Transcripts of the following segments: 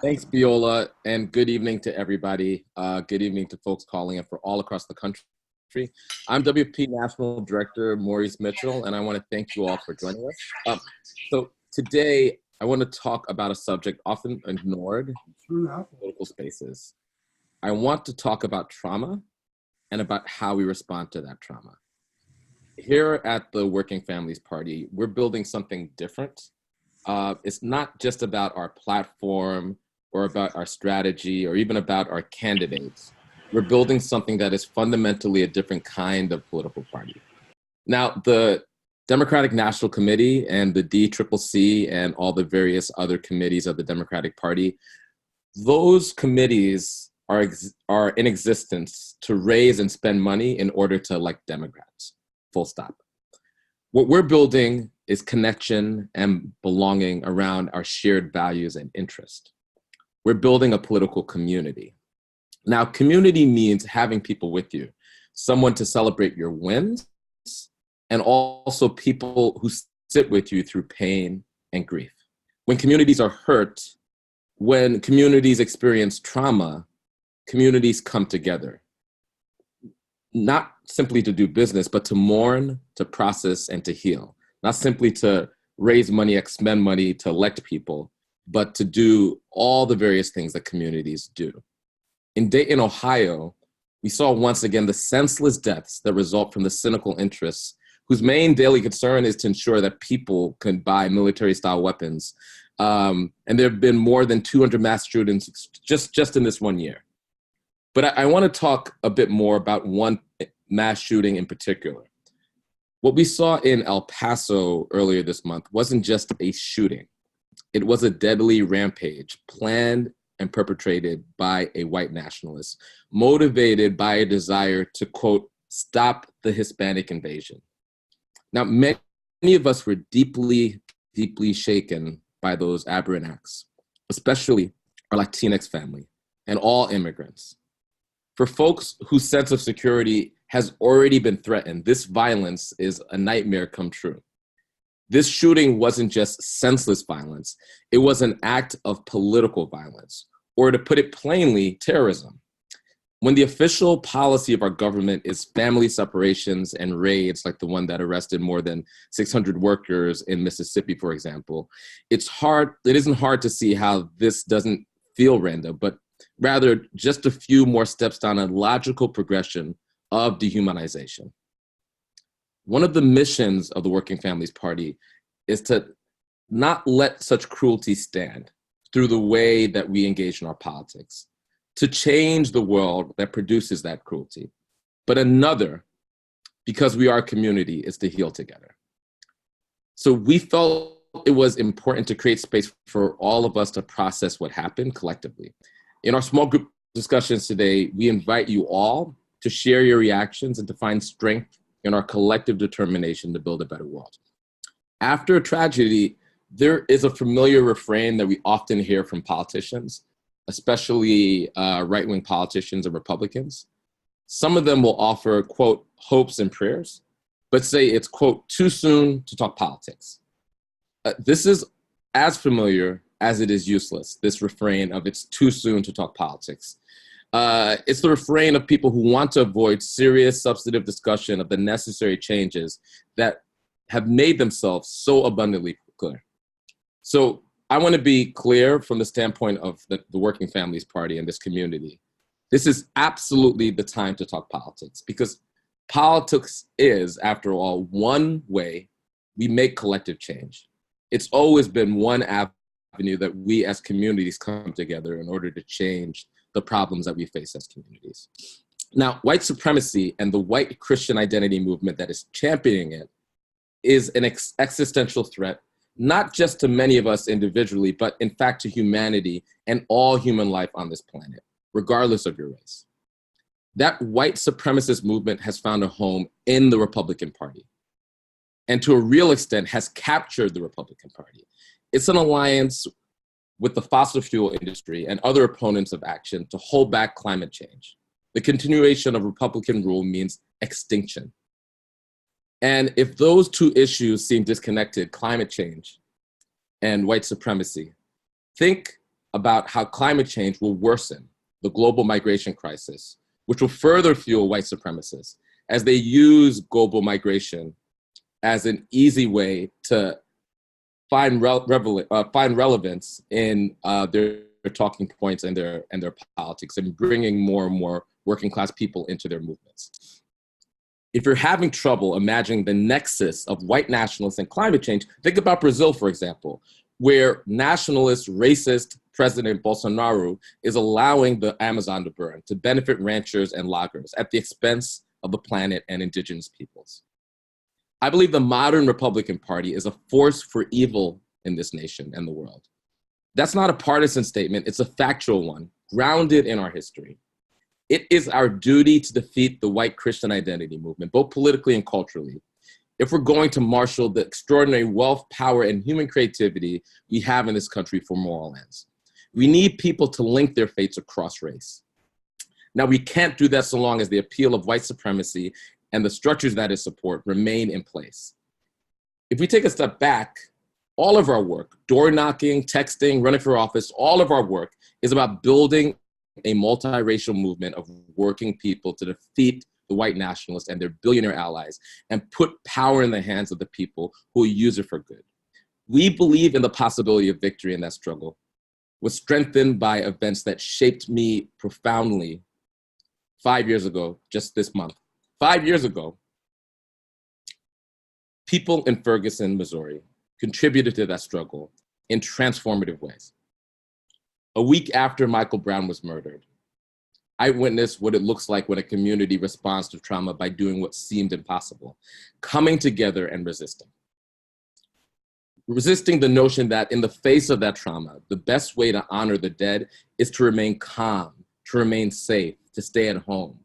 Thanks, Viola, and good evening to everybody. Good evening to folks calling in for all across the country. I'm WFP National Director Maurice Mitchell, and I want to thank you all for joining us. So today, I want to talk about a subject often ignored in political spaces. I want to talk about trauma and about how we respond to that trauma. Here at the Working Families Party, we're building something different. It's not just about our platform or about our strategy or even about our candidates. We're building something that is fundamentally a different kind of political party. Now, the Democratic National Committee and the DCCC and all the various other committees of the Democratic Party, those committees are in existence to raise and spend money in order to elect Democrats, full stop. What we're building is connection and belonging around our shared values and interest. We're building a political community. Now, community means having people with you, someone to celebrate your wins, and also people who sit with you through pain and grief. When communities are hurt, when communities experience trauma, communities come together, not simply to do business, but to mourn, to process, and to heal. Not simply to raise money, expend money to elect people, but to do all the various things that communities do. In Dayton, Ohio, we saw once again the senseless deaths that result from the cynical interests whose main daily concern is to ensure that people can buy military-style weapons. And there have been more than 200 mass shootings just in this 1 year. But I want to talk a bit more about one mass shooting in particular. What we saw in El Paso earlier this month wasn't just a shooting. It was a deadly rampage planned and perpetrated by a white nationalist, motivated by a desire to, quote, stop the Hispanic invasion. Now, many of us were deeply, deeply shaken by those aberrant acts, especially our Latinx family and all immigrants. For folks whose sense of security has already been threatened, this violence is a nightmare come true. This shooting wasn't just senseless violence, it was an act of political violence, or to put it plainly, terrorism. When the official policy of our government is family separations and raids, like the one that arrested more than 600 workers in Mississippi, for example, it isn't hard to see how this doesn't feel random, but rather just a few more steps down a logical progression of dehumanization. One of the missions of the Working Families Party is to not let such cruelty stand through the way that we engage in our politics, to change the world that produces that cruelty. But another, because we are a community, is to heal together. So we felt it was important to create space for all of us to process what happened collectively. In our small group discussions today, we invite you all to share your reactions and to find strength in our collective determination to build a better world. After a tragedy, there is a familiar refrain that we often hear from politicians, especially right-wing politicians and Republicans. Some of them will offer, quote, hopes and prayers, but say it's, quote, too soon to talk politics. This is as familiar as it is useless, this refrain of it's too soon to talk politics. It's the refrain of people who want to avoid serious substantive discussion of the necessary changes that have made themselves so abundantly clear. So I want to be clear from the standpoint of the Working Families Party and this community. This is absolutely the time to talk politics, because politics is, after all, one way we make collective change. It's always been one avenue that we as communities come together in order to change the problems that we face as communities. Now, white supremacy and the white Christian identity movement that is championing it is an existential threat, not just to many of us individually, but in fact to humanity and all human life on this planet, regardless of your race. That white supremacist movement has found a home in the Republican Party, and to a real extent has captured the Republican Party. It's an alliance with the fossil fuel industry and other opponents of action to hold back climate change. The continuation of Republican rule means extinction. And if those two issues seem disconnected, climate change and white supremacy, think about how climate change will worsen the global migration crisis, which will further fuel white supremacists as they use global migration as an easy way to find relevance in their talking points and their politics, and bringing more and more working class people into their movements. If you're having trouble imagining the nexus of white nationalists and climate change, think about Brazil, for example, where nationalist, racist President Bolsonaro is allowing the Amazon to burn to benefit ranchers and loggers at the expense of the planet and indigenous peoples. I believe the modern Republican Party is a force for evil in this nation and the world. That's not a partisan statement, it's a factual one, grounded in our history. It is our duty to defeat the white Christian identity movement, both politically and culturally, if we're going to marshal the extraordinary wealth, power, and human creativity we have in this country for moral ends. We need people to link their fates across race. Now, we can't do that so long as the appeal of white supremacy and the structures that it support remain in place. If we take a step back, all of our work, door knocking, texting, running for office, all of our work is about building a multiracial movement of working people to defeat the white nationalists and their billionaire allies and put power in the hands of the people who will use it for good. We believe in the possibility of victory in that struggle. Was strengthened by events that shaped me profoundly 5 years ago, just this month. 5 years ago, people in Ferguson, Missouri, contributed to that struggle in transformative ways. A week after Michael Brown was murdered, I witnessed what it looks like when a community responds to trauma by doing what seemed impossible, coming together and resisting. Resisting the notion that in the face of that trauma, the best way to honor the dead is to remain calm, to remain safe, to stay at home.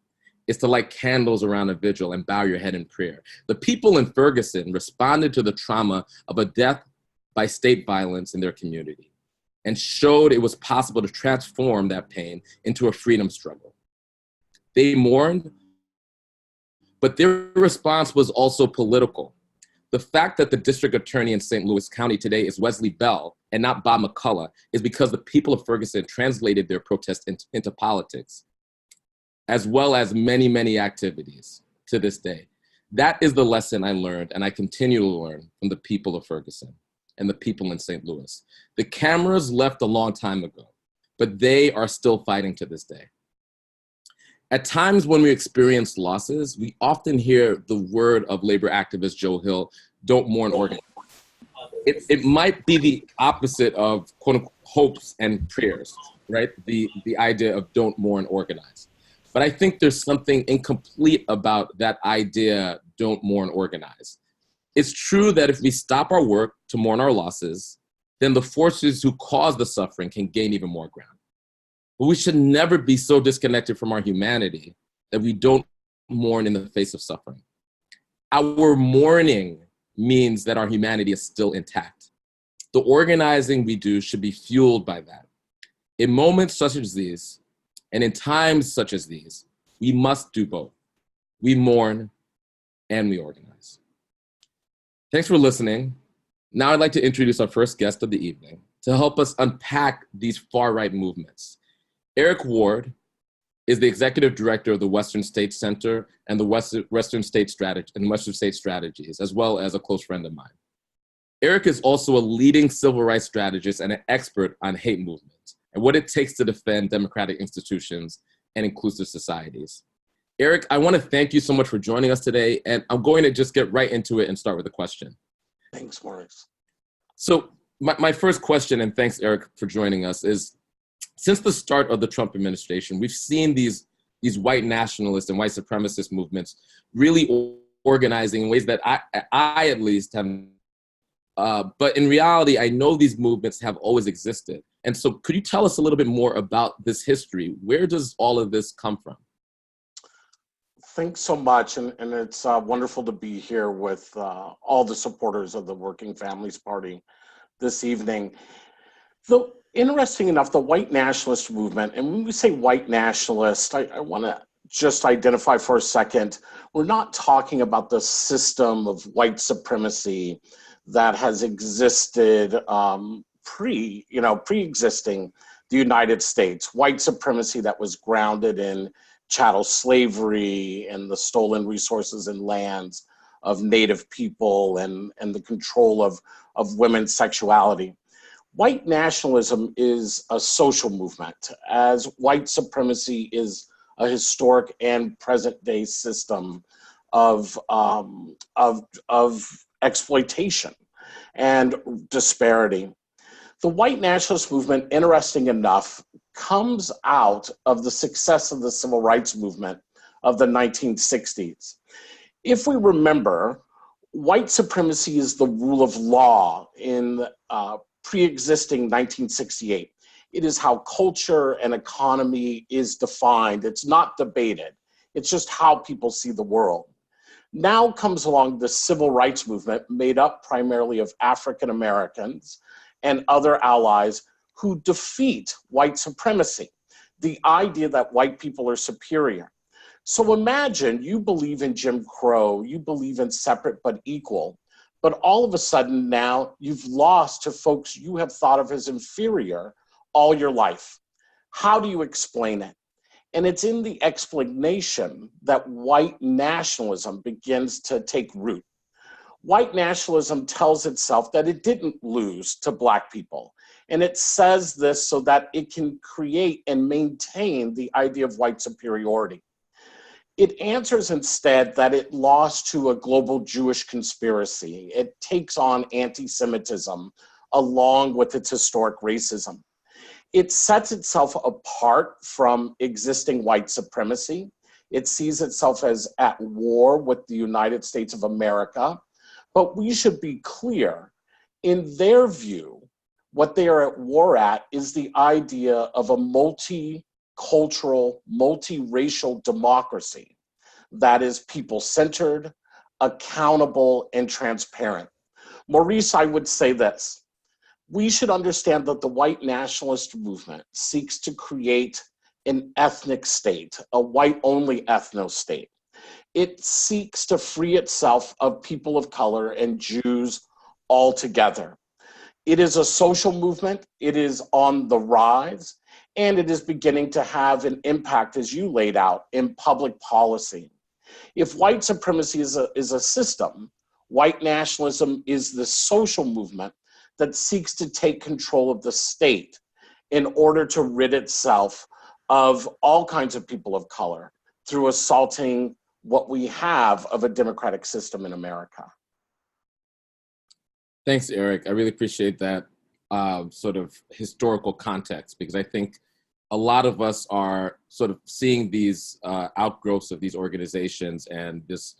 It's to light candles around a vigil and bow your head in prayer. The people in Ferguson responded to the trauma of a death by state violence in their community and showed it was possible to transform that pain into a freedom struggle. They mourned, but their response was also political. The fact that the district attorney in St. Louis County today is Wesley Bell and not Bob McCullough is because the people of Ferguson translated their protest into politics, as well as many, many activities to this day. That is the lesson I learned, and I continue to learn from the people of Ferguson and the people in St. Louis. The cameras left a long time ago, but they are still fighting to this day. At times when we experience losses, we often hear the word of labor activist Joe Hill, don't mourn, organize. It might be the opposite of quote unquote hopes and prayers, right? The idea of don't mourn, organize. But I think there's something incomplete about that idea, don't mourn, organize. It's true that if we stop our work to mourn our losses, then the forces who cause the suffering can gain even more ground. But we should never be so disconnected from our humanity that we don't mourn in the face of suffering. Our mourning means that our humanity is still intact. The organizing we do should be fueled by that. In moments such as these, and in times such as these, we must do both. We mourn and we organize. Thanks for listening. Now I'd like to introduce our first guest of the evening to help us unpack these far-right movements. Eric Ward is the executive director of the Western States Center and the Western State Strategies, as well as a close friend of mine. Eric is also a leading civil rights strategist and an expert on hate movements and what it takes to defend democratic institutions and inclusive societies. Eric, I want to thank you so much for joining us today, and I'm going to just get right into it and start with a question. Thanks, Maurice. So my first question, and thanks, Eric, for joining us, is since the start of the Trump administration, we've seen these white nationalist and white supremacist movements really organizing in ways that I at least have, but in reality, I know these movements have always existed. And so could you tell us a little bit more about this history? Where does all of this come from? Thanks so much, and it's wonderful to be here with all the supporters of the Working Families Party this evening. Though, interesting enough, the white nationalist movement, and when we say white nationalist, I want to just identify for a second, we're not talking about the system of white supremacy that has existed pre-existing the United States, white supremacy that was grounded in chattel slavery and the stolen resources and lands of Native people and the control of women's sexuality. White nationalism is a social movement, as white supremacy is a historic and present-day system of exploitation and disparity. The white nationalist movement, interesting enough, comes out of the success of the civil rights movement of the 1960s. If we remember, white supremacy is the rule of law in pre-existing 1968. It is how culture and economy is defined. It's not debated. It's just how people see the world. Now comes along the civil rights movement made up primarily of African Americans and other allies who defeat white supremacy, the idea that white people are superior. So imagine you believe in Jim Crow, you believe in separate but equal, but all of a sudden now you've lost to folks you have thought of as inferior all your life. How do you explain it? And it's in the explanation that white nationalism begins to take root. White nationalism tells itself that it didn't lose to Black people. And it says this so that it can create and maintain the idea of white superiority. It answers instead that it lost to a global Jewish conspiracy. It takes on anti-Semitism along with its historic racism. It sets itself apart from existing white supremacy. It sees itself as at war with the United States of America. But we should be clear, in their view, what they are at war at is the idea of a multicultural, multiracial democracy that is people-centered, accountable, and transparent. Maurice, I would say this. We should understand that the white nationalist movement seeks to create an ethnic state, a white-only ethno-state. It seeks to free itself of people of color and Jews altogether. It is a social movement, it is on the rise, and it is beginning to have an impact, as you laid out, in public policy. If white supremacy is a system, white nationalism is the social movement that seeks to take control of the state in order to rid itself of all kinds of people of color through assaulting what we have of a democratic system in America. Thanks, Eric. I really appreciate that sort of historical context, because I think a lot of us are sort of seeing these outgrowths of these organizations and this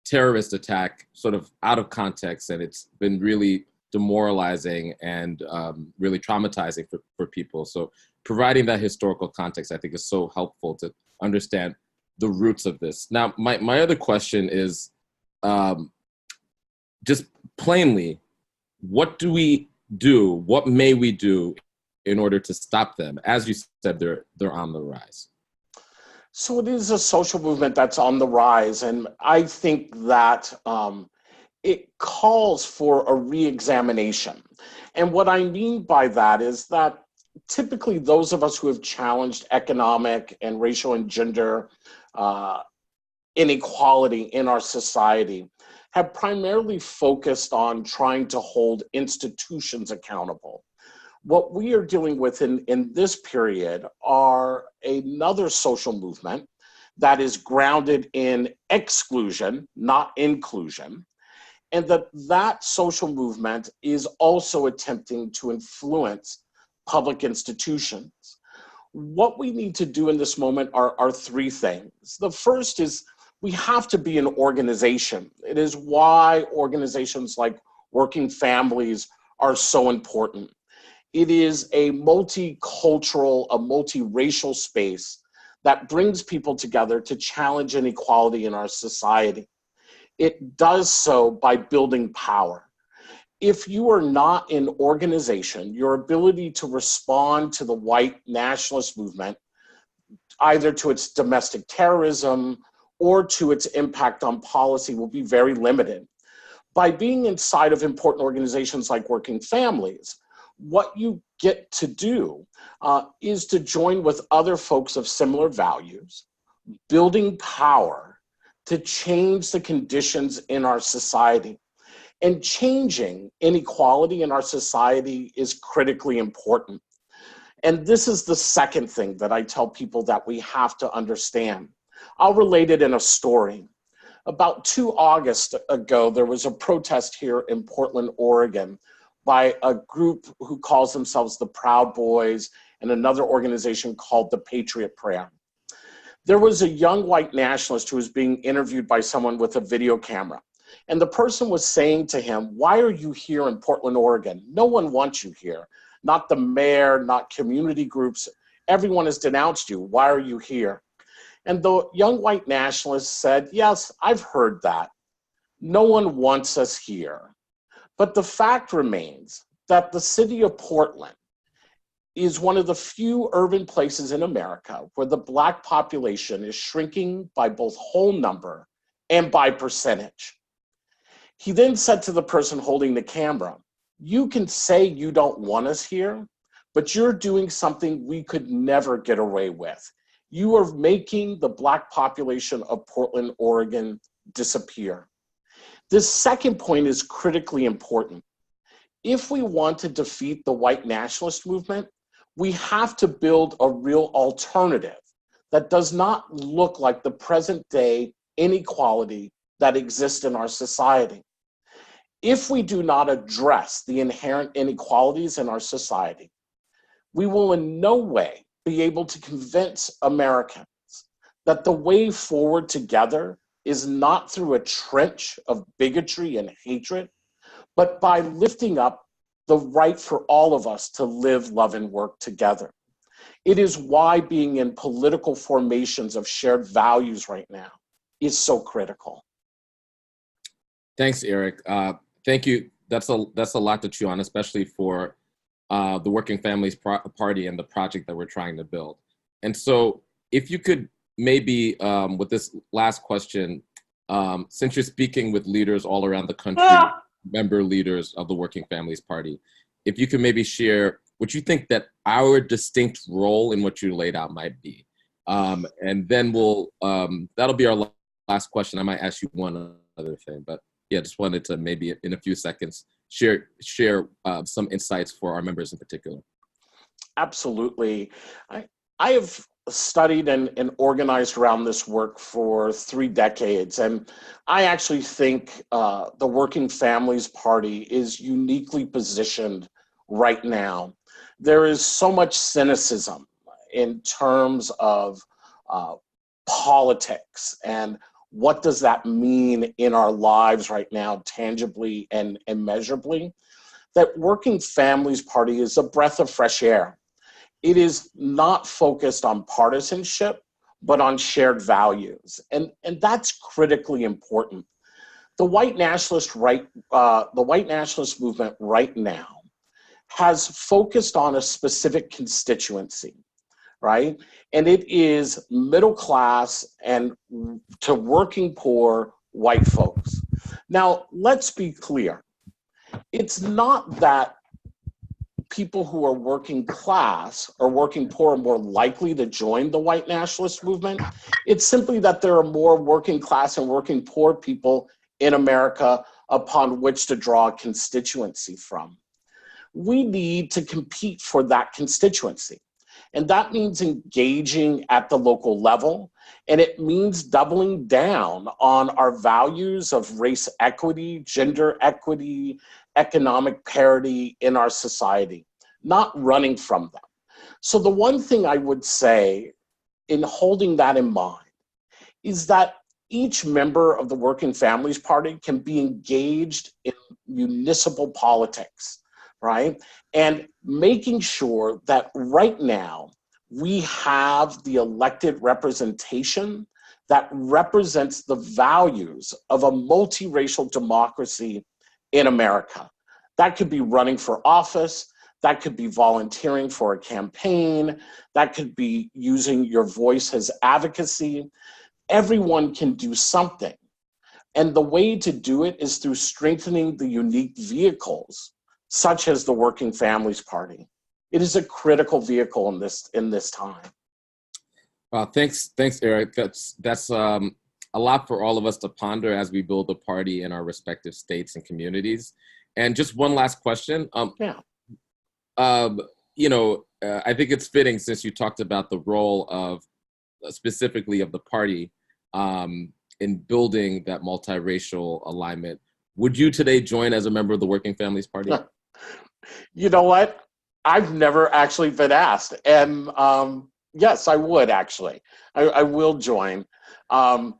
terrorist attack sort of out of context, and it's been really demoralizing and really traumatizing for people. So providing that historical context, I think, is so helpful to understand the roots of this. Now, my other question is just plainly, what do we do? What may we do in order to stop them? As you said, they're on the rise. So it is a social movement that's on the rise, and I think that it calls for a re-examination. And what I mean by that is that typically those of us who have challenged economic and racial and gender inequality in our society have primarily focused on trying to hold institutions accountable. What we are dealing with in this period are another social movement that is grounded in exclusion, not inclusion, and that social movement is also attempting to influence public institutions. What we need to do in this moment are three things. The first is we have to be an organization. It is why organizations like Working Families are so important. It is a multicultural, a multiracial space that brings people together to challenge inequality in our society. It does so by building power. If you are not an organization, your ability to respond to the white nationalist movement, either to its domestic terrorism or to its impact on policy, will be very limited. By being inside of important organizations like Working Families, what you get to do is to join with other folks of similar values, building power to change the conditions in our society. And changing inequality in our society is critically important. And this is the second thing that I tell people that we have to understand. I'll relate it in a story. About 2 August ago, there was a protest here in Portland, Oregon, by a group who calls themselves the Proud Boys and another organization called the Patriot Prayer. There was a young white nationalist who was being interviewed by someone with a video camera. And the person was saying to him, "Why are you here in Portland, Oregon? No one wants you here. Not the mayor, not community groups. Everyone has denounced you. Why are you here?" And the young white nationalist said, "Yes, I've heard that. No one wants us here. But the fact remains that the city of Portland is one of the few urban places in America where the Black population is shrinking by both whole number and by percentage." He then said to the person holding the camera, "You can say you don't want us here, but you're doing something we could never get away with. You are making the Black population of Portland, Oregon disappear." This second point is critically important. If we want to defeat the white nationalist movement, we have to build a real alternative that does not look like the present day inequality that exists in our society. If we do not address the inherent inequalities in our society, we will in no way be able to convince Americans that the way forward together is not through a trench of bigotry and hatred, but by lifting up the right for all of us to live, love, and work together. It is why being in political formations of shared values right now is so critical. Thanks, Eric. Thank you. That's a lot to chew on, especially for the Working Families Party and the project that we're trying to build. And so if you could maybe, with this last question, since you're speaking with leaders all around the country, member leaders of the Working Families Party, if you could maybe share what you think that our distinct role in what you laid out might be. And then that'll be our last question. I might ask you one other thing, but yeah, just wanted to maybe in a few seconds share some insights for our members in particular. Absolutely. I have studied and organized around this work for 3 decades, and I actually think the Working Families Party is uniquely positioned right now. There is so much cynicism in terms of politics and what does that mean in our lives right now, tangibly and measurably, that Working Families Party is a breath of fresh air. It is not focused on partisanship, but on shared values. And that's critically important. The white nationalist movement right now has focused on a specific constituency, right? And it is middle class and to working poor white folks. Now, let's be clear. It's not that people who are working class or working poor are more likely to join the white nationalist movement. It's simply that there are more working class and working poor people in America upon which to draw a constituency from. We need to compete for that constituency. And that means engaging at the local level, and it means doubling down on our values of race equity, gender equity, economic parity in our society, not running from them. So the one thing I would say in holding that in mind is that each member of the Working Families Party can be engaged in municipal politics, right? And making sure that right now we have the elected representation that represents the values of a multiracial democracy in America. That could be running for office, that could be volunteering for a campaign, that could be using your voice as advocacy. Everyone can do something. And the way to do it is through strengthening the unique vehicles such as the Working Families Party. It is a critical vehicle in this time. Thanks, Eric. That's a lot for all of us to ponder as we build a party in our respective states and communities. And just one last question. I think it's fitting, since you talked about the role of specifically of the party in building that multiracial alignment. Would you today join as a member of the Working Families Party? You know what? I've never actually been asked. And yes, I would actually. I will join. And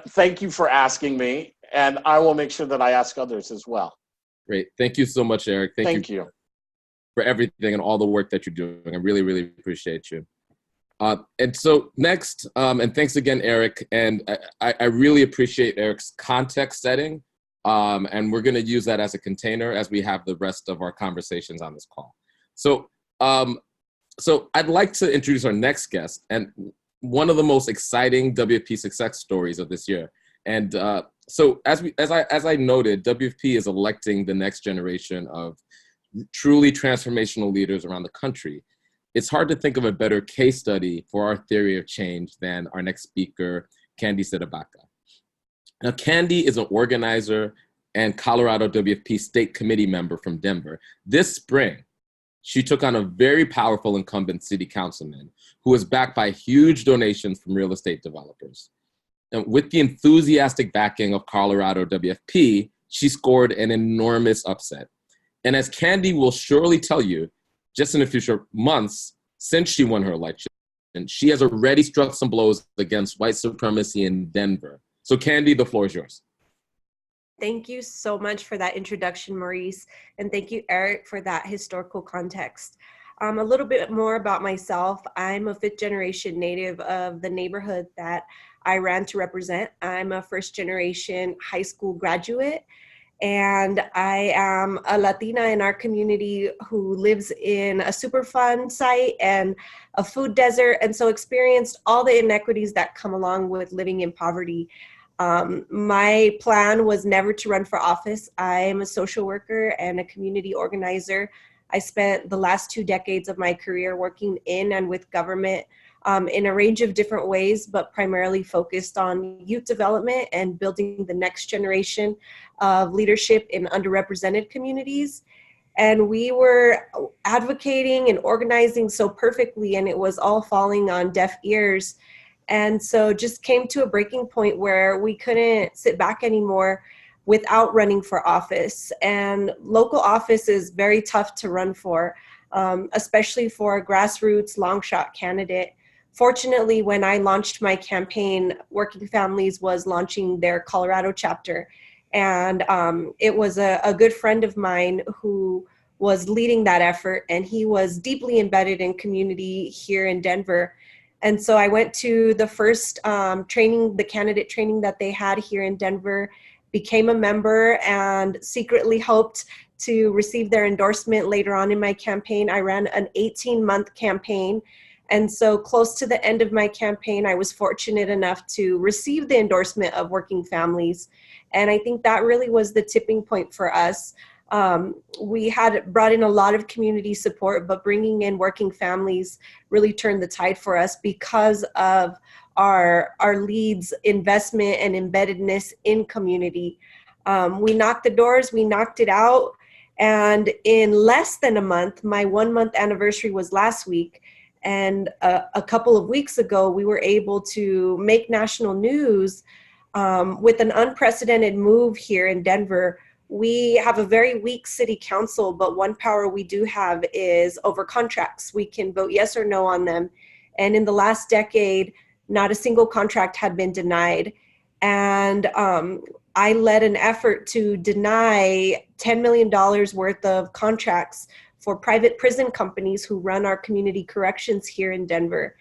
thank you for asking me. And I will make sure that I ask others as well. Great. Thank you so much, Eric. Thank you for everything and all the work that you're doing. I really, really appreciate you. And so next, and thanks again, Eric. And I really appreciate Eric's context setting. And we're going to use that as a container as we have the rest of our conversations on this call. So I'd like to introduce our next guest, and one of the most exciting WFP success stories of this year. And so as I noted, WFP is electing the next generation of truly transformational leaders around the country. It's hard to think of a better case study for our theory of change than our next speaker, Candy Sidabaka. Now, Candy is an organizer and Colorado WFP State Committee member from Denver. This spring, she took on a very powerful incumbent city councilman who was backed by huge donations from real estate developers. And with the enthusiastic backing of Colorado WFP, she scored an enormous upset. And as Candy will surely tell you, just in a few short months since she won her election, she has already struck some blows against white supremacy in Denver. So Candy, the floor is yours. Thank you so much for that introduction, Maurice. And thank you, Eric, for that historical context. A little bit more about myself. I'm a fifth generation native of the neighborhood that I ran to represent. I'm a first generation high school graduate, and I am a Latina in our community who lives in a Superfund site and a food desert, and so experienced all the inequities that come along with living in poverty. My plan was never to run for office. I'm a social worker and a community organizer. I spent the last 2 decades of my career working in and with government in a range of different ways, but primarily focused on youth development and building the next generation of leadership in underrepresented communities. And we were advocating and organizing so perfectly, and it was all falling on deaf ears. And so just came to a breaking point where we couldn't sit back anymore without running for office. And local office is very tough to run for, especially for a grassroots long shot candidate. Fortunately, when I launched my campaign, Working Families was launching their Colorado chapter. And it was a good friend of mine who was leading that effort, and he was deeply embedded in community here in Denver. And so I went to the first training, the candidate training that they had here in Denver, became a member, and secretly hoped to receive their endorsement later on in my campaign. I ran an 18-month campaign. And so close to the end of my campaign, I was fortunate enough to receive the endorsement of Working Families. And I think that really was the tipping point for us. We had brought in a lot of community support, but bringing in Working Families really turned the tide for us because of our leads, investment, and embeddedness in community. We knocked the doors, we knocked it out. And in less than a month, my 1-month anniversary was last week. And a couple of weeks ago, we were able to make national news with an unprecedented move here in Denver. We have a very weak city council, but one power we do have is over contracts. We can vote yes or no on them. And in the last decade, not a single contract had been denied. And I led an effort to deny $10 million worth of contracts for private prison companies who run our community corrections here in Denver,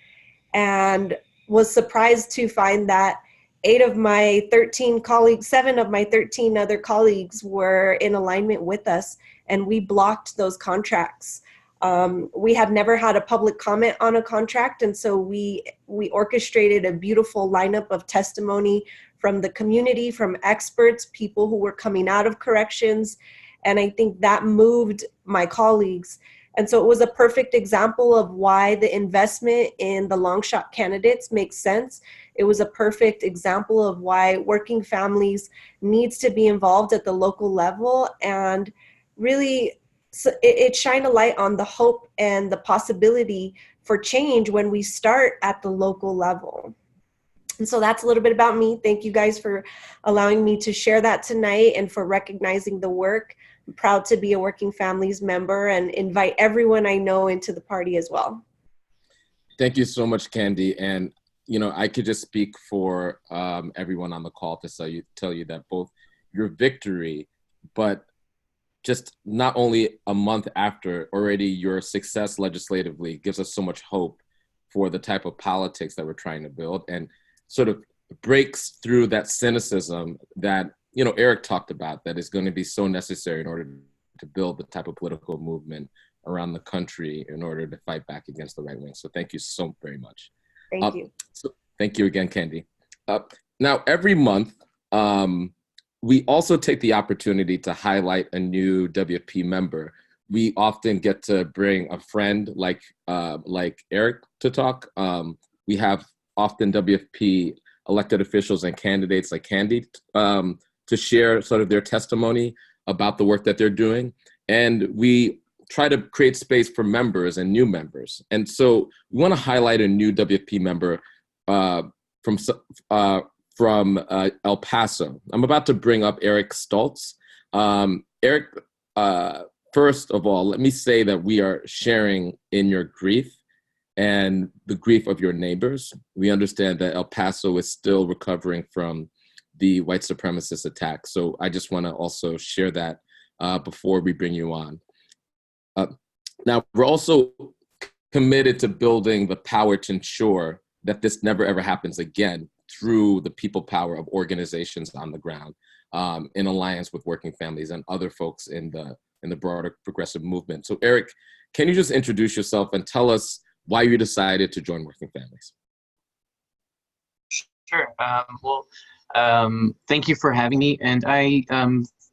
and was surprised to find that 7 of my 13 other colleagues were in alignment with us, and we blocked those contracts. We had never had a public comment on a contract, and so we orchestrated a beautiful lineup of testimony from the community, from experts, people who were coming out of corrections, And I think that moved my colleagues. And so it was a perfect example of why the investment in the long shot candidates makes sense. It was a perfect example of why working families needs to be involved at the local level, and really it shined a light on the hope and the possibility for change when we start at the local level. And so that's a little bit about me. Thank you guys for allowing me to share that tonight and for recognizing the work. I'm proud to be a Working Families member and invite everyone I know into the party as well. Thank you so much, Candy. And, you know, I could just speak for everyone on the call to tell you that both your victory, but just not only a month after, already your success legislatively gives us so much hope for the type of politics that we're trying to build, and sort of breaks through that cynicism that, you know, Eric talked about, that is going to be so necessary in order to build the type of political movement around the country in order to fight back against the right wing. So thank you so very much. Thank you. So thank you again, Candy. Now, every month, we also take the opportunity to highlight a new WFP member. We often get to bring a friend like Eric to talk. We have often WFP elected officials and candidates like Candy to share sort of their testimony about the work that they're doing. And we try to create space for members and new members. And so we want to highlight a new WFP member from El Paso. I'm about to bring up Eric Stoltz. Eric, first of all, let me say that we are sharing in your grief and the grief of your neighbors. We understand that El Paso is still recovering from the white supremacist attack. So I just want to also share that before we bring you on. Now, we're also committed to building the power to ensure that this never ever happens again through the people power of organizations on the ground, in alliance with working families and other folks in the broader progressive movement. So Eric, can you just introduce yourself and tell us why you decided to join Working Families? Sure. Thank you for having me. And I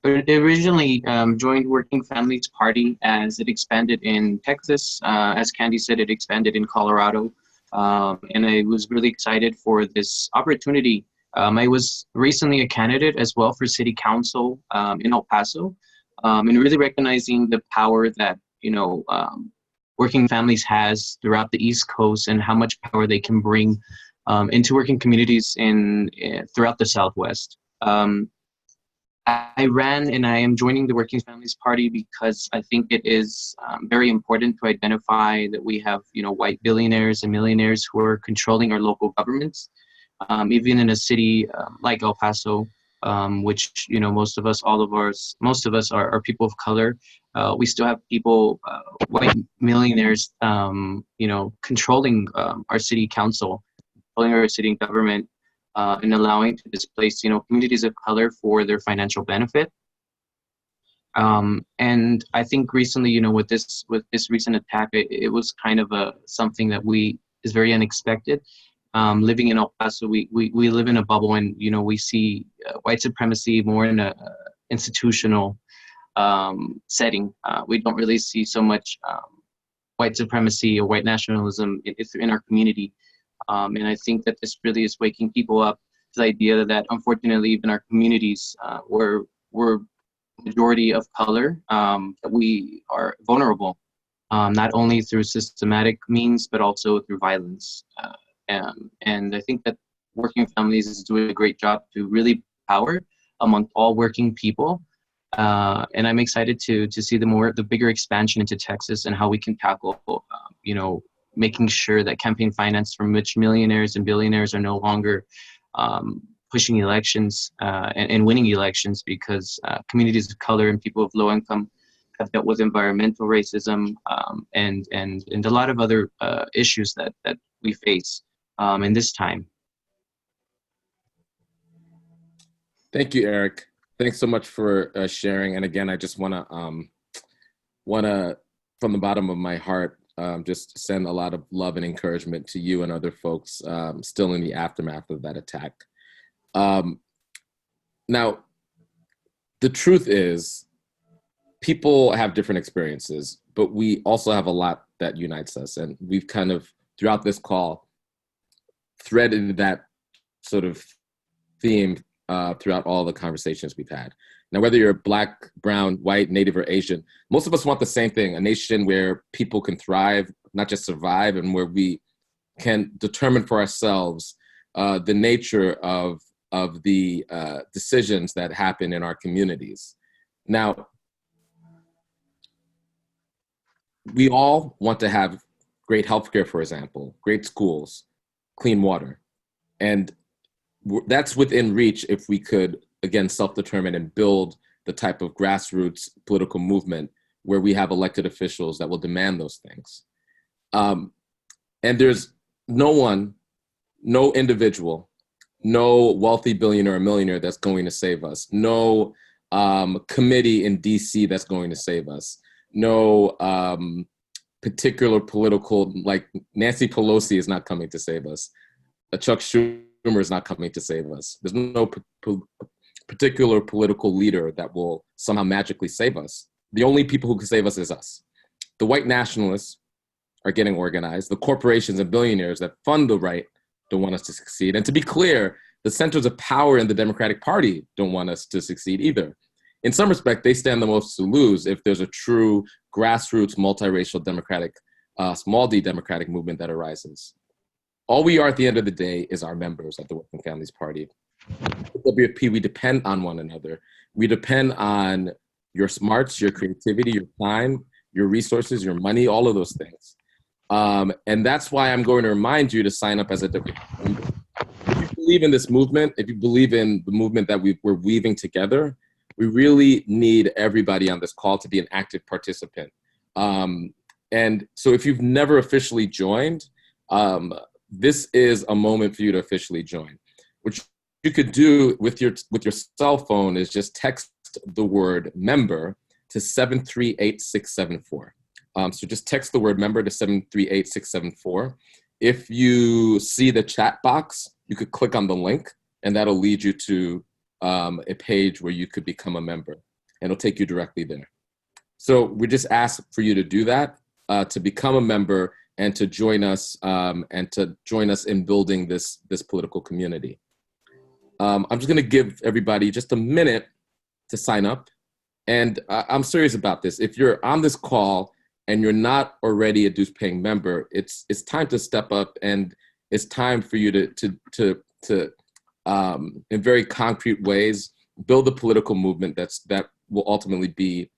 originally joined Working Families Party as it expanded in Texas. As Candy said, it expanded in Colorado. And I was really excited for this opportunity. I was recently a candidate as well for city council in El Paso, and really recognizing the power that, you know, Working Families has throughout the East Coast and how much power they can bring into working communities throughout the Southwest. I ran and I am joining the Working Families Party because I think it is very important to identify that we have, you know, white billionaires and millionaires who are controlling our local governments. Even in a city like El Paso, which, you know, most of us are people of color. We still have people, white millionaires, you know, controlling our city council, controlling our city government, and allowing to displace, you know, communities of color for their financial benefit. And I think recently, you know, with this recent attack, it was kind of something that is very unexpected. Living in El Paso, we live in a bubble, and, you know, we see white supremacy more in a institutional setting. We don't really see so much white supremacy or white nationalism in our community. And I think that this really is waking people up to the idea that unfortunately, even our communities, we're majority of color, that we are vulnerable, not only through systematic means, but also through violence. And I think that Working Families is doing a great job to really power among all working people. And I'm excited to see the bigger expansion into Texas and how we can tackle, you know, making sure that campaign finance from rich millionaires and billionaires are no longer pushing elections and winning elections, because communities of color and people of low income have dealt with environmental racism and a lot of other issues that we face in this time. Thank you, Eric. Thanks so much for sharing. And again, I just want to, from the bottom of my heart, just send a lot of love and encouragement to you and other folks still in the aftermath of that attack. Now, the truth is people have different experiences, but we also have a lot that unites us. And we've kind of, throughout this call, threaded that sort of theme throughout all the conversations we've had. Now, whether you're Black, brown, white, Native, or Asian, most of us want the same thing: a nation where people can thrive, not just survive, and where we can determine for ourselves the nature of the decisions that happen in our communities. Now, we all want to have great healthcare, for example, great schools, clean water, and that's within reach if we could, again, self-determine and build the type of grassroots political movement where we have elected officials that will demand those things. And there's no one, no individual, no wealthy billionaire or millionaire that's going to save us. No committee in DC that's going to save us. No particular political, like Nancy Pelosi is not coming to save us. Chuck Schumer is not coming to save us. There's no particular political leader that will somehow magically save us. The only people who can save us is us. The white nationalists are getting organized. The corporations and billionaires that fund the right don't want us to succeed. And to be clear, the centers of power in the Democratic Party don't want us to succeed either. In some respect, they stand the most to lose if there's a true grassroots, multiracial democratic, small d democratic movement that arises. All we are at the end of the day is our members at the Working Families Party. At WFP, we depend on one another. We depend on your smarts, your creativity, your time, your resources, your money, all of those things. And that's why I'm going to remind you to sign up as a WFP member. If you believe in this movement, if you believe in the movement that we're weaving together, we really need everybody on this call to be an active participant. And so if you've never officially joined, this is a moment for you to officially join. What you could do with your cell phone is just text the word member to 738-674. So just text the word member to 738-674. If you see the chat box, you could click on the link and that'll lead you to a page where you could become a member, and it'll take you directly there. So we just ask for you to do that, to become a member and to join us in building this political community. I'm just gonna give everybody just a minute to sign up. And I'm serious about this. If you're on this call and you're not already a dues paying member, it's time to step up, and it's time for you to in very concrete ways, build a political movement that will ultimately be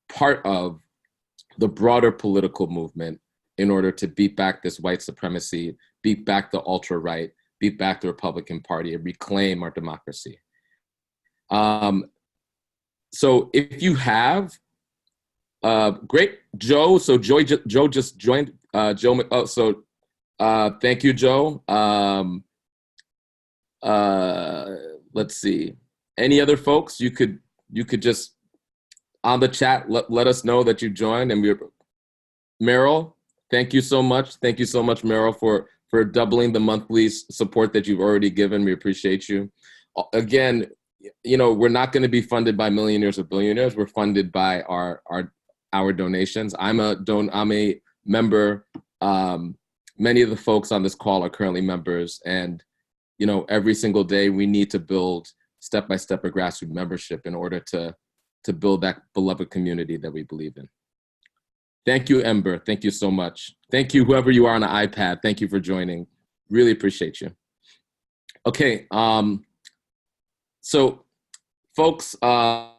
part of the broader political movement in order to beat back this white supremacy, beat back the ultra-right, beat back the Republican Party, and reclaim our democracy. So if you have, great, Joe. So Joe just joined. Thank you, Joe. Let's see. Any other folks? You could just on the chat let us know that you joined. And Meryl, thank you so much. Thank you so much, Meryl, for doubling the monthly support that you've already given. We appreciate you. Again, we're not going to be funded by millionaires or billionaires. We're funded by our donations. I'm a member. Many of the folks on this call are currently members, and every single day we need to build step-by-step a grassroots membership in order to build that beloved community that we believe in. Thank you, Ember. Thank you so much. Thank you, whoever you are on the iPad. Thank you for joining. Really appreciate you. Okay, so folks, the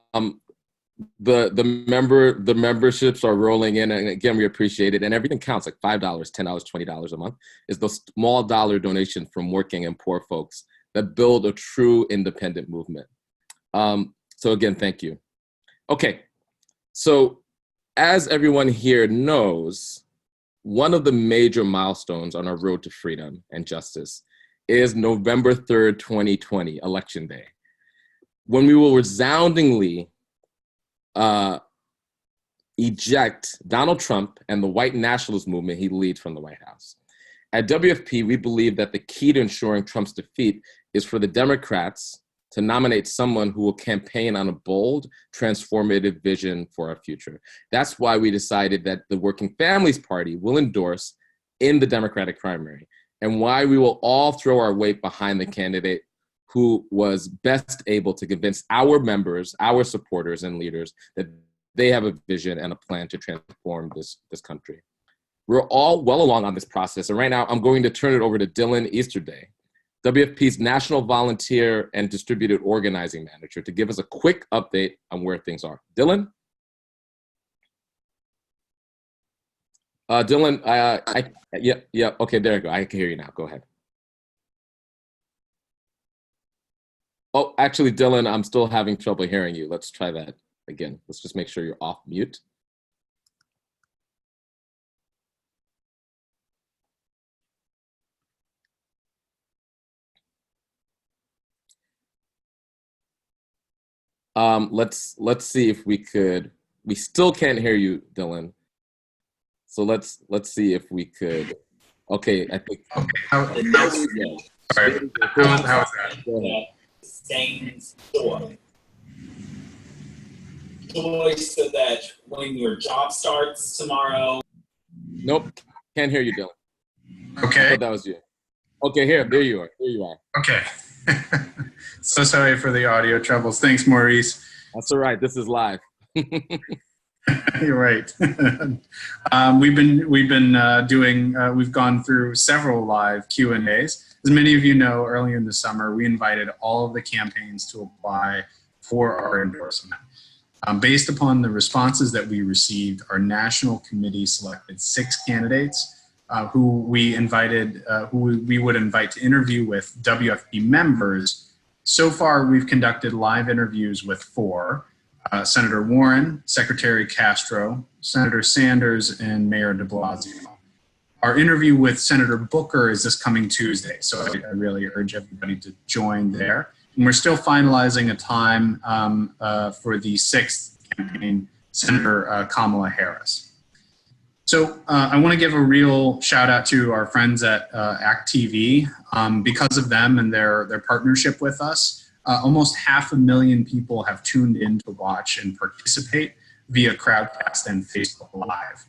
memberships are rolling in, and again, we appreciate it. And everything counts, like $5, $10, $20 a month is the small dollar donation from working and poor folks that build a true independent movement. So again, thank you. Okay, so as everyone here knows, one of the major milestones on our road to freedom and justice is November 3rd, 2020, Election Day, when we will resoundingly eject Donald Trump and the white nationalist movement he leads from the White House. At WFP, we believe that the key to ensuring Trump's defeat is for the Democrats to nominate someone who will campaign on a bold, transformative vision for our future. That's why we decided that the Working Families Party will endorse in the Democratic primary, and why we will all throw our weight behind the candidate who was best able to convince our members, our supporters and leaders that they have a vision and a plan to transform this country. We're all well along on this process, and right now I'm going to turn it over to Dylan Easterday, WFP's National Volunteer and Distributed Organizing Manager, to give us a quick update on where things are. Dylan? Dylan, yeah, okay, there you go. I can hear you now. Go ahead. Oh, actually, Dylan, I'm still having trouble hearing you. Let's try that again. Let's just make sure you're off mute. Let's see if we could. We still can't hear you, Dylan. So let's see if we could. Okay, I think. Okay, how's that? Go ahead. Same choice so that when your job starts tomorrow. Nope, can't hear you, Dylan. Okay. I thought that was you. Okay, there you are. There you are. Okay. So sorry for the audio troubles. Thanks, Maurice. That's all right. This is live. You're right. We've gone through several live Q&As. As many of you know, earlier in the summer, we invited all of the campaigns to apply for our endorsement. Based upon the responses that we received, our national committee selected 6 candidates who we would invite to interview with WFP members. So far, we've conducted live interviews with 4. Senator Warren, Secretary Castro, Senator Sanders, and Mayor de Blasio. Our interview with Senator Booker is this coming Tuesday, so I really urge everybody to join there. And we're still finalizing a time for the 6th campaign, Senator Kamala Harris. So I want to give a real shout out to our friends at ACT TV. Because of them and their partnership with us, almost 500,000 people have tuned in to watch and participate via Crowdcast and Facebook Live.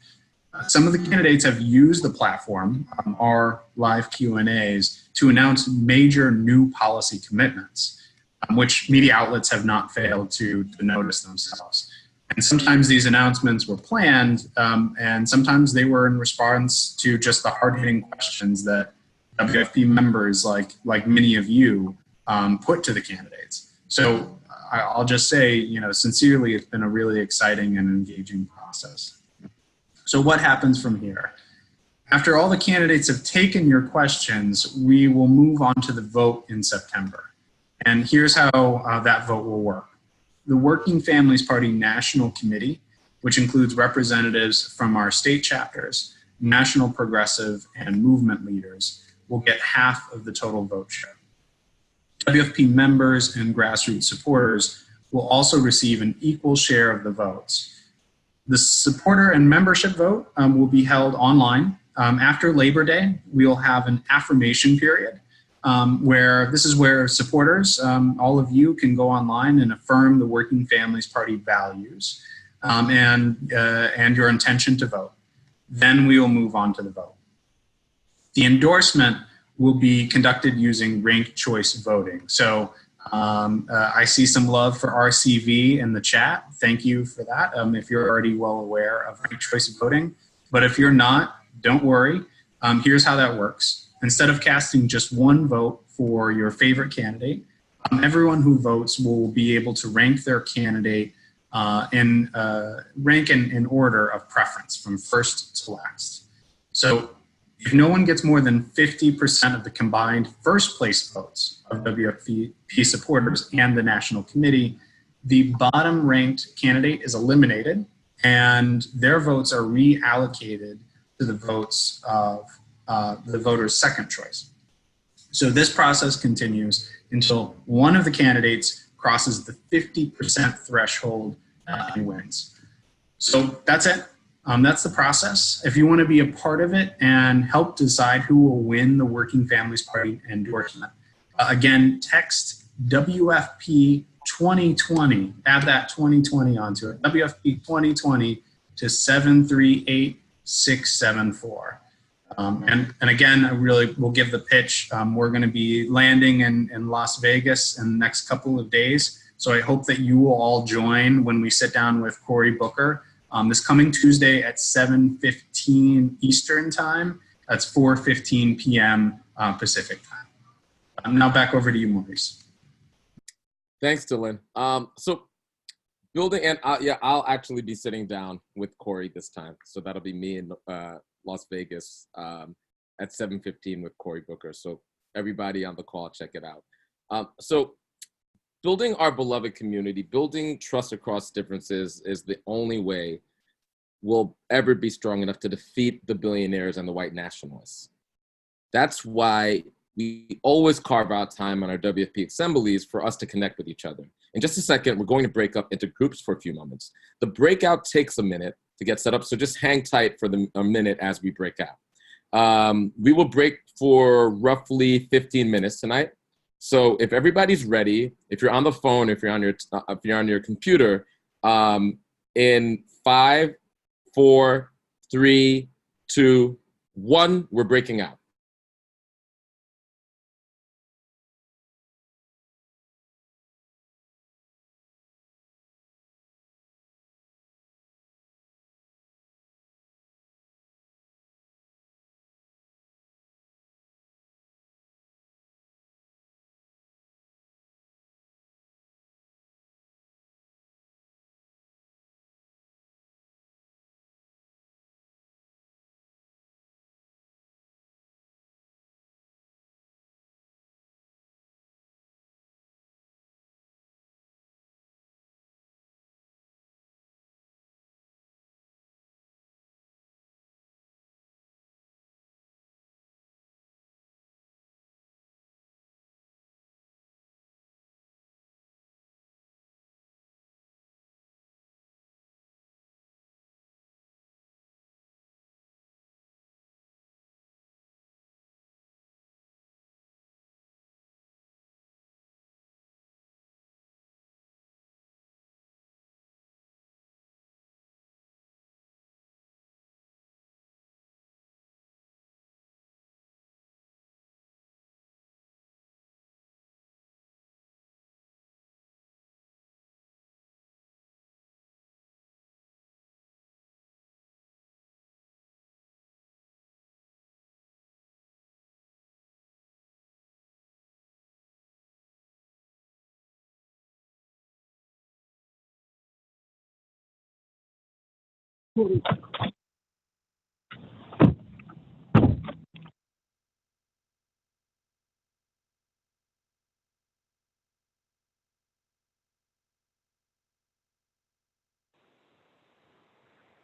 Some of the candidates have used the platform, our live Q&As, to announce major new policy commitments, which media outlets have not failed to notice themselves. And sometimes these announcements were planned, and sometimes they were in response to just the hard-hitting questions that WFP members, like many of you, put to the candidates. So I'll just say, sincerely, it's been a really exciting and engaging process. So what happens from here? After all the candidates have taken your questions, we will move on to the vote in September. And here's how that vote will work. The Working Families Party National Committee, which includes representatives from our state chapters, national progressive, and movement leaders, will get half of the total vote share. WFP members and grassroots supporters will also receive an equal share of the votes. The supporter and membership vote will be held online. After Labor Day, we will have an affirmation period where supporters, all of you, can go online and affirm the Working Families Party values and your intention to vote. Then we will move on to the vote. The endorsement will be conducted using ranked choice voting. So I see some love for RCV in the chat. Thank you for that, if you're already well aware of ranked choice voting. But if you're not, don't worry. Here's how that works. Instead of casting just one vote for your favorite candidate, everyone who votes will be able to rank their candidate in order of preference from first to last. So if no one gets more than 50% of the combined first place votes of WFP supporters and the National Committee, the bottom ranked candidate is eliminated and their votes are reallocated to the votes of the voter's second choice. So this process continues until one of the candidates crosses the 50% threshold and wins. So that's it. That's the process. If you want to be a part of it and help decide who will win the Working Families Party endorsement, again, text WFP 2020. Add that 2020 onto it. WFP 2020 to 738674. And again, I really will give the pitch. We're going to be landing in Las Vegas in the next couple of days. So I hope that you will all join when we sit down with Cory Booker this coming Tuesday at 7:15 Eastern time. That's 4:15 p.m. Pacific time. Now back over to you, Maurice. Thanks, Dylan. So building, and I'll actually be sitting down with Cory this time. So that'll be me in Las Vegas at 7:15 with Cory Booker. So everybody on the call, check it out. So building our beloved community, building trust across differences is the only way we'll ever be strong enough to defeat the billionaires and the white nationalists. That's why we always carve out time on our WFP assemblies for us to connect with each other. In just a second, we're going to break up into groups for a few moments. The breakout takes a minute to get set up, so just hang tight for a minute as we break out. We will break for roughly 15 minutes tonight. So if everybody's ready, if you're on the phone, if you're on your computer, in 5, 4, 3, 2, 1, we're breaking out.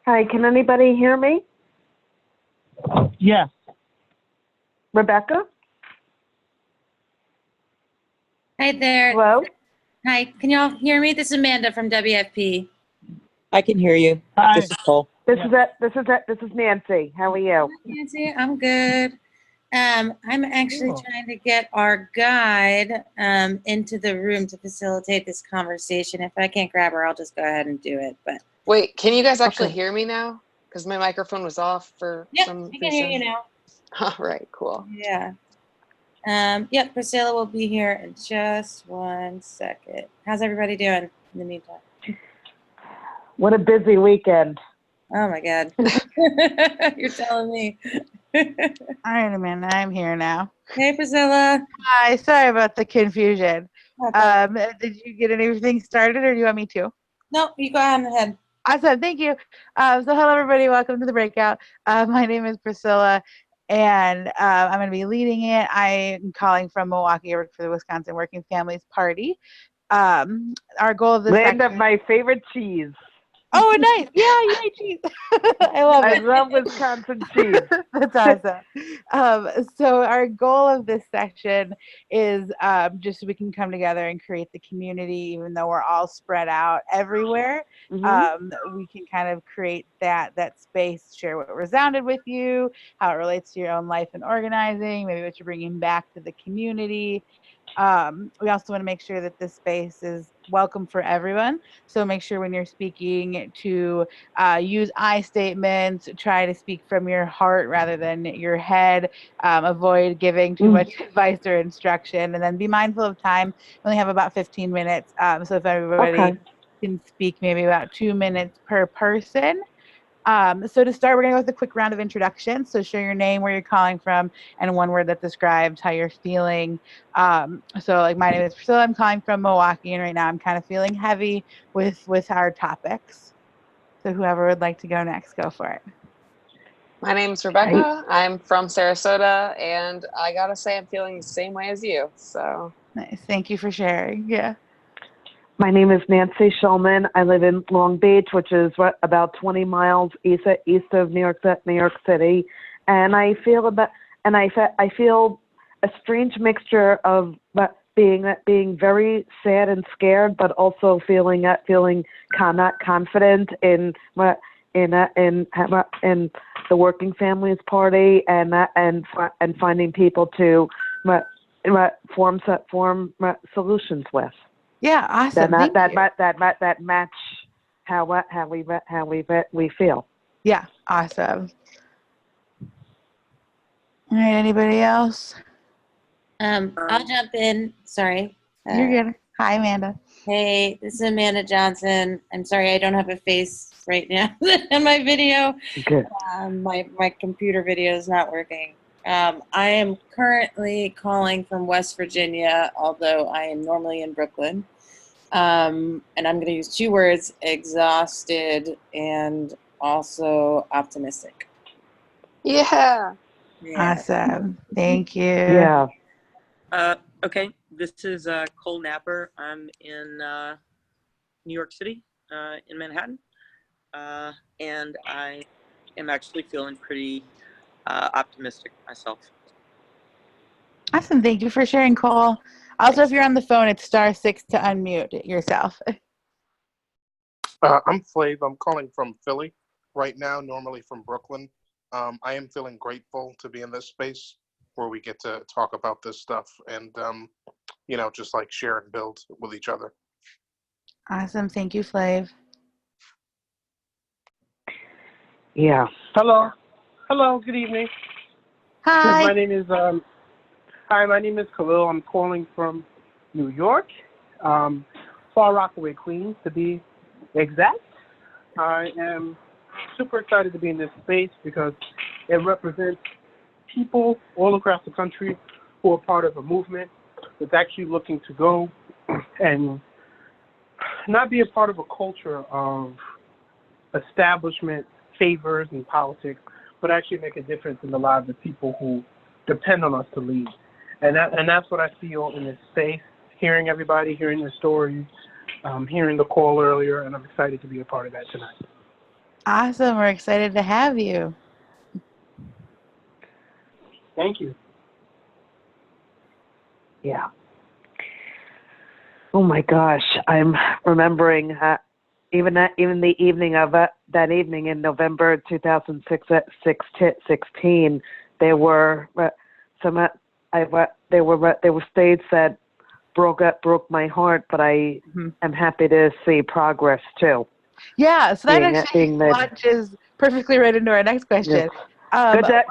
Hi, can anybody hear me? Yes. Rebecca? Hi there. Hello? Hi, can y'all hear me? This is Amanda from WFP. I can hear you. Hi. This is Cole. This is Nancy. How are you? Nancy, I'm good. I'm actually trying to get our guide into the room to facilitate this conversation. If I can't grab her, I'll just go ahead and do it. But wait, can you guys actually Okay. hear me now? Because my microphone was off for yep, some I can hear you reason. now. All right, cool. Yeah. Yep, Priscilla will be here in just 1 second. How's everybody doing in the meantime? What a busy weekend. Oh my God. You're telling me. All right, Amanda, I'm here now. Hey, Priscilla. Hi, sorry about the confusion. Okay. Did you get anything started, or do you want me to? No, you go ahead. Awesome, thank you. So hello, everybody. Welcome to the breakout. My name is Priscilla, and I'm going to be leading it. I am calling from Milwaukee. I work for the Wisconsin Working Families Party. Our goal of this Land of my favorite cheese. Oh, nice. Yeah, you made cheese. I love I it. love Wisconsin cheese. That's awesome. So our goal of this session is just so we can come together and create the community, even though we're all spread out everywhere. We can kind of create that space, share what resounded with you, how it relates to your own life and organizing, maybe what you're bringing back to the community. We also want to make sure that this space is welcome for everyone. So make sure when you're speaking to use I statements, try to speak from your heart rather than your head, avoid giving too much advice or instruction, and then be mindful of time. We only have about 15 minutes. So if everybody can speak maybe about 2 minutes per person. So to start, we're going to go with a quick round of introductions. So share your name, where you're calling from, and one word that describes how you're feeling. So like my name is Priscilla. I'm calling from Milwaukee, and right now I'm kind of feeling heavy with our topics. So whoever would like to go next, go for it. My name's Rebecca. I'm from Sarasota, and I gotta say I'm feeling the same way as you. So Nice. Thank you for sharing. Yeah. My name is Nancy Shulman. I live in Long Beach, which is about 20 miles east of New York City, and I feel I feel a strange mixture of being very sad and scared, but also feeling confident in the Working Families Party and finding people to form solutions with. Yeah, awesome. That match how we feel. Yeah, awesome. All right, anybody else? I'll jump in. Sorry. You're good. Hi, Amanda. Hey, this is Amanda Johnson. I'm sorry I don't have a face right now in my video. Good. My computer video is not working. I am currently calling from West Virginia, although I am normally in Brooklyn. And I'm going to use 2 words, exhausted and also optimistic. yeah. Awesome. Thank you. Yeah. Okay, this is Cole Napper. I'm in New York City, in Manhattan, and I am actually feeling pretty optimistic myself. Awesome. Thank you for sharing, Cole. Also, if you're on the phone, it's *6 to unmute yourself. I'm Flav. I'm calling from Philly right now, normally from Brooklyn. I am feeling grateful to be in this space where we get to talk about this stuff and, just like share and build with each other. Awesome. Thank you, Flav. Yeah. Hello. Good evening. Hi. My name is Khalil. I'm calling from New York, Far Rockaway, Queens, to be exact. I am super excited to be in this space because it represents people all across the country who are part of a movement that's actually looking to go and not be a part of a culture of establishment favors and politics, but actually make a difference in the lives of people who depend on us to lead. And that's what I feel in this space, hearing everybody, hearing their stories, hearing the call earlier, and I'm excited to be a part of that tonight. Awesome. We're excited to have you. Thank you. Yeah. Oh my gosh, I'm remembering even the evening of that evening in November 2016. There were there were states that broke my heart, but I am happy to see progress too. Yeah, so that actually launches perfectly right into our next question. Yes.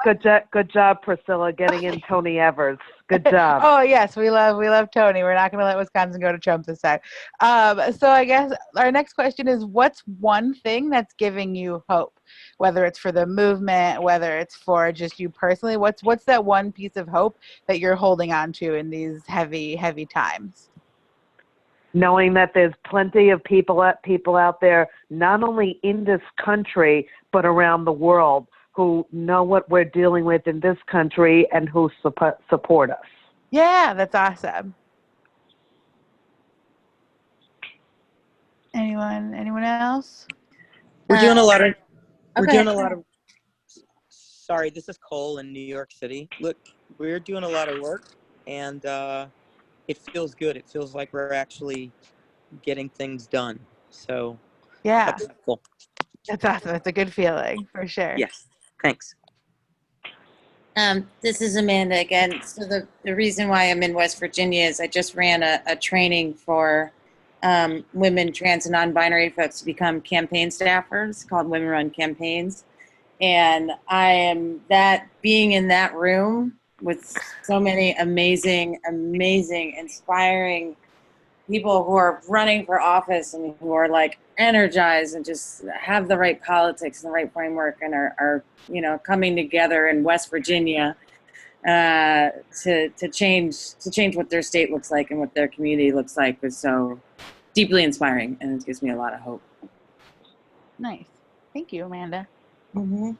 Good job, Priscilla, getting in Tony Evers. Good job. Oh yes, we love Tony. We're not going to let Wisconsin go to Trump this time. So I guess our next question is, what's one thing that's giving you hope? Whether it's for the movement, whether it's for just you personally, what's that one piece of hope that you're holding on to in these heavy times? Knowing that there's plenty of people out there, not only in this country but around the world, who know what we're dealing with in this country and who support us. Yeah, that's awesome. Anyone else? We're doing a lot of. Sorry, this is Cole in New York City. Look, we're doing a lot of work, and it feels good. It feels like we're actually getting things done. So yeah, that's cool. That's awesome. It's a good feeling for sure. Yes. Thanks. This is Amanda again. So the reason why I'm in West Virginia is I just ran a training for women, trans, and non-binary folks to become campaign staffers called Women Run Campaigns. And I am being in that room with so many amazing, inspiring people who are running for office and who are like energized and just have the right politics and the right framework and are coming together in West Virginia to change what their state looks like and what their community looks like was so deeply inspiring, and it gives me a lot of hope. Nice. Thank you, Amanda. Mm-hmm.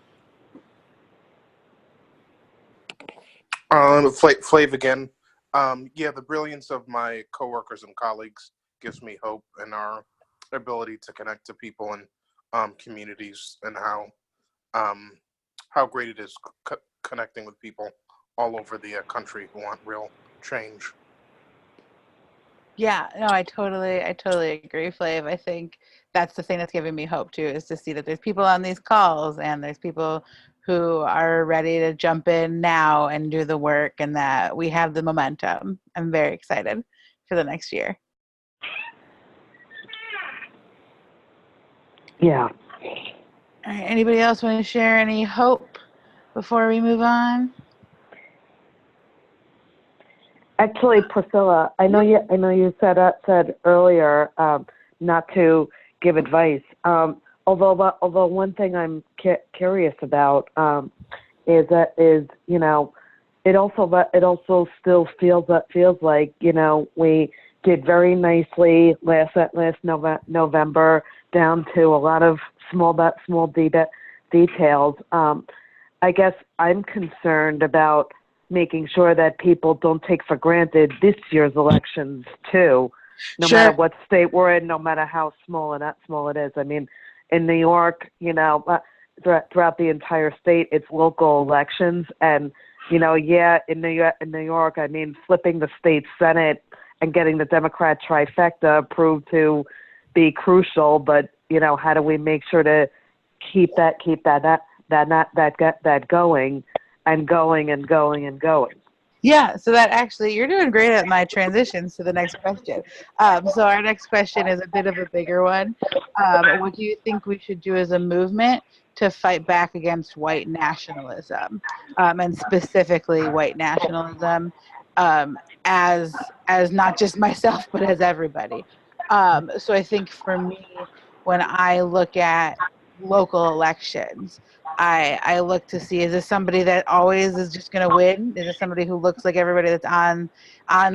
Flav again. Yeah, the brilliance of my coworkers and colleagues gives me hope in our ability to connect to people and communities, and how great it is connecting with people all over the country who want real change. Yeah, no, I totally agree, Flav. I think that's the thing that's giving me hope too, is to see that there's people on these calls and there's people who are ready to jump in now and do the work, and that we have the momentum. I'm very excited for the next year. Yeah. All right, anybody else want to share any hope before we move on? Actually, Priscilla, I know you said earlier not to give advice. Although one thing I'm curious about is it also still feels like we did very nicely last November down to a lot of small details. I guess I'm concerned about making sure that people don't take for granted this year's elections too, no matter what state we're in, no matter how small or not small it is. I mean, in New York, throughout the entire state, it's local elections, and in New York, I mean, flipping the state Senate and getting the Democrat trifecta proved to be crucial. But how do we make sure to keep that going? And going and going and going. Yeah, so that actually, you're doing great at my transitions to the next question. So our next question is a bit of a bigger one. What do you think we should do as a movement to fight back against white nationalism, and specifically white nationalism, as not just myself, but as everybody? So I think for me, when I look at local elections, I look to see, is this somebody that always is just going to win? Is this somebody who looks like everybody that's on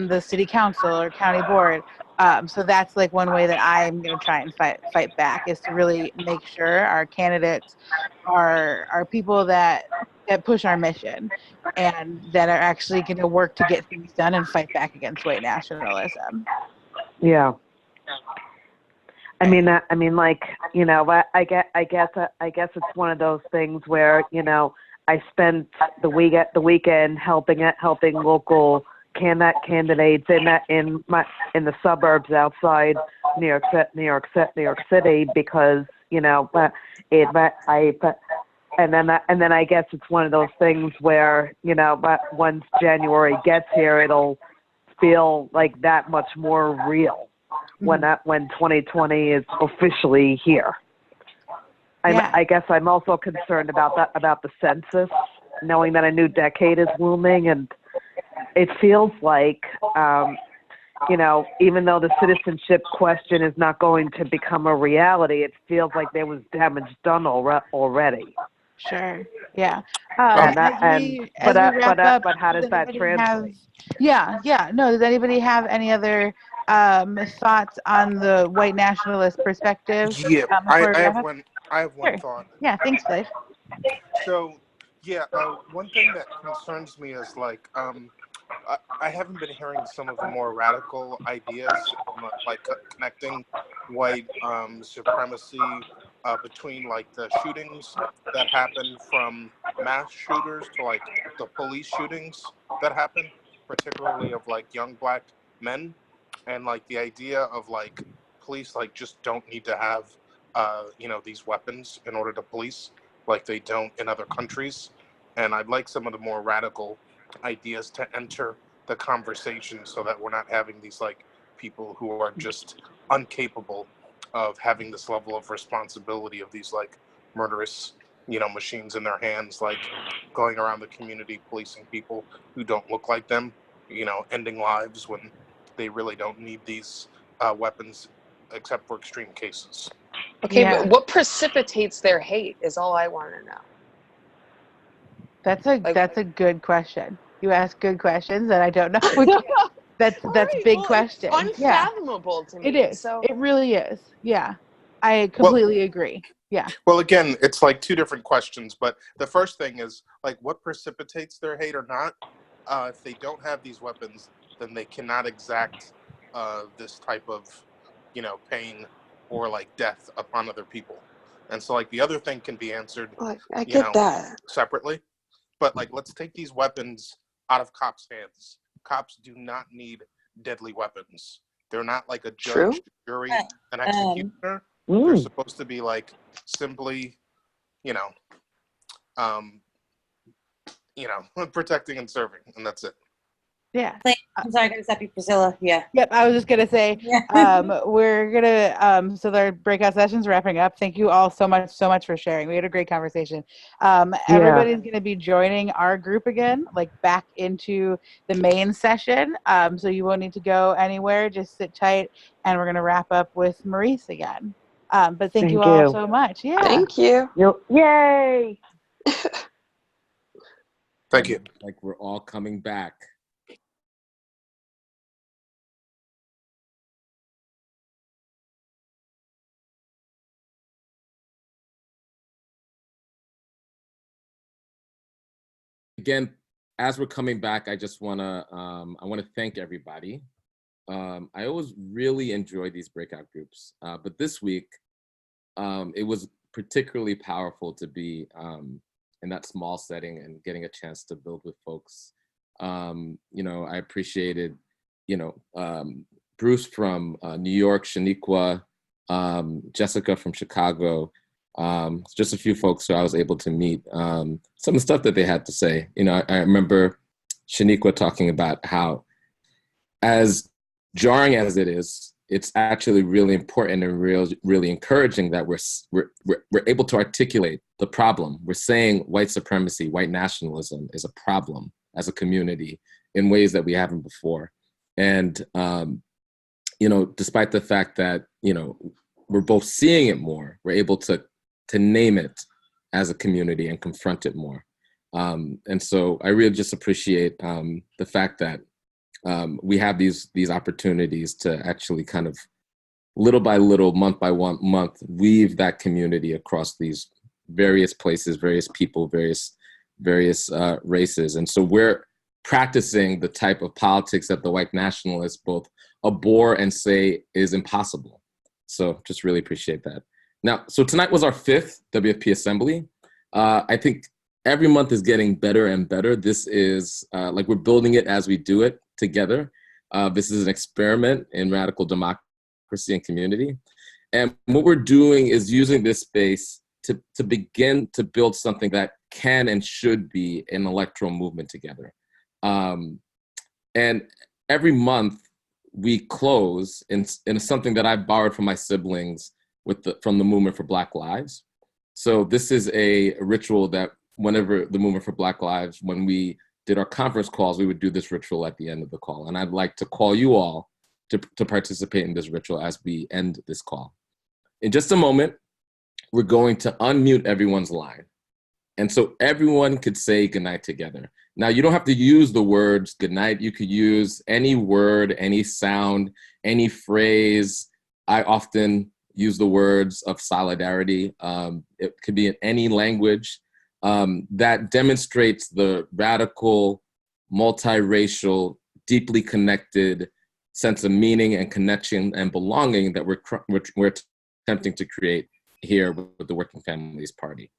the city council or county board? So that's like one way that I'm going to try and fight back, is to really make sure our candidates are people that push our mission and that are actually going to work to get things done and fight back against white nationalism. Yeah. I guess it's one of those things where I spent the weekend helping local candidates in the suburbs outside New York City, because and then I guess it's one of those things where once January gets here, it'll feel like that much more real when 2020 is officially here. I guess I'm also concerned about the census, knowing that a new decade is looming, and it feels like even though the citizenship question is not going to become a reality, it feels like there was damage done already. Sure. Yeah. But how does that translate? No. Does anybody have any other thoughts on the white nationalist perspective? Yeah, I have one thought. Yeah. Thanks, Blake. So, one thing that concerns me is I haven't been hearing some of the more radical ideas, like connecting white supremacy between the shootings that happen from mass shooters to the police shootings that happen, particularly of young black men, and the idea of police just don't need to have these weapons in order to police like they don't in other countries. And I'd like some of the more radical ideas to enter the conversation so that we're not having these like people who are just incapable of having this level of responsibility of these like murderous, machines in their hands, like going around the community policing people who don't look like them, ending lives when they really don't need these weapons except for extreme cases. Okay, but what precipitates their hate is all I want to know. That's a good question. You ask good questions, and I don't know. That's big question. Unfathomable to me. It is. So It really is. Yeah, I completely agree. Yeah. Well, again, it's like two different questions, but the first thing is like what precipitates their hate or not. If they don't have these weapons, then they cannot exact this type of, pain or like death upon other people. And so like the other thing can be answered, I get that separately. But like, let's take these weapons out of cops' hands. Cops do not need deadly weapons. They're not like a judge, jury, an executioner. They're supposed to be like simply, protecting and serving, and that's it. Yeah. I'm sorry, I gotta stop you, Priscilla. Yeah. Yep, I was just gonna say, we're gonna so the breakout session's wrapping up. Thank you all so much for sharing. We had a great conversation. Everybody's gonna be joining our group again, like back into the main session. So you won't need to go anywhere. Just sit tight, and we're gonna wrap up with Maurice again. But thank you all so much. Yeah. Thank you. Yay! Thank you. Like we're all coming back. Again, as we're coming back, I just wanna thank everybody. I always really enjoy these breakout groups, but this week it was particularly powerful to be in that small setting and getting a chance to build with folks. I appreciated, Bruce from New York, Shaniqua, Jessica from Chicago, just a few folks who I was able to meet. Some of the stuff that they had to say, I remember Shaniqua talking about how, as jarring as it is, it's actually really important and really encouraging that we're able to articulate the problem. We're saying white supremacy, white nationalism is a problem as a community in ways that we haven't before. And, despite the fact that, we're both seeing it more, we're able to name it as a community and confront it more. And so I really just appreciate the fact that we have these opportunities to actually kind of little by little, month by month, weave that community across these various places, various people, various races. And so we're practicing the type of politics that the white nationalists both abhor and say is impossible. So just really appreciate that. Now, so tonight was our 5th WFP Assembly. I think every month is getting better and better. This is like we're building it as we do it together. This is an experiment in radical democracy and community. And what we're doing is using this space to begin to build something that can and should be an electoral movement together. And every month we close in something that I borrowed from my siblings from the Movement for Black Lives. So this is a ritual that whenever the Movement for Black Lives, when we did our conference calls, we would do this ritual at the end of the call. And I'd like to call you all to participate in this ritual as we end this call. In just a moment, we're going to unmute everyone's line. And so everyone could say goodnight together. Now, you don't have to use the words goodnight. You could use any word, any sound, any phrase. I often use the words of solidarity. It could be in any language that demonstrates the radical, multiracial, deeply connected sense of meaning and connection and belonging that we're attempting to create here with the Working Families Party.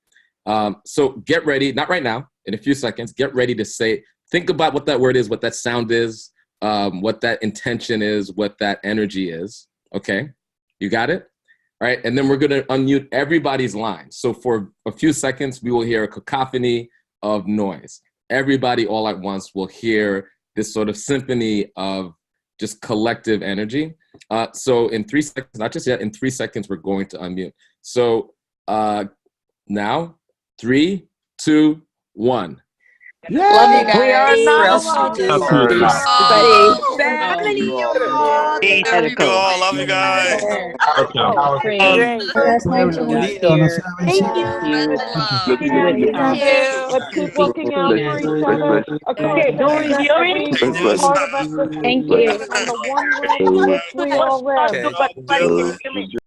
So get ready, not right now, in a few seconds, get ready to say, think about what that word is, what that sound is, what that intention is, what that energy is, okay? You got it? All right, and then we're gonna unmute everybody's line. So for a few seconds, we will hear a cacophony of noise. Everybody all at once will hear this sort of symphony of just collective energy. So in 3 seconds, not just yet, in 3 seconds, we're going to unmute. So now, 3, 2, 1. Love you guys. We are not Or else you alone. do. Family. Medical. I love you guys. Oh, great. Last night to Thank meet here. you. Let's keep looking out for each other. Okay, Maurice, every part of us Thank you. on the one ring in which we all live. Okay.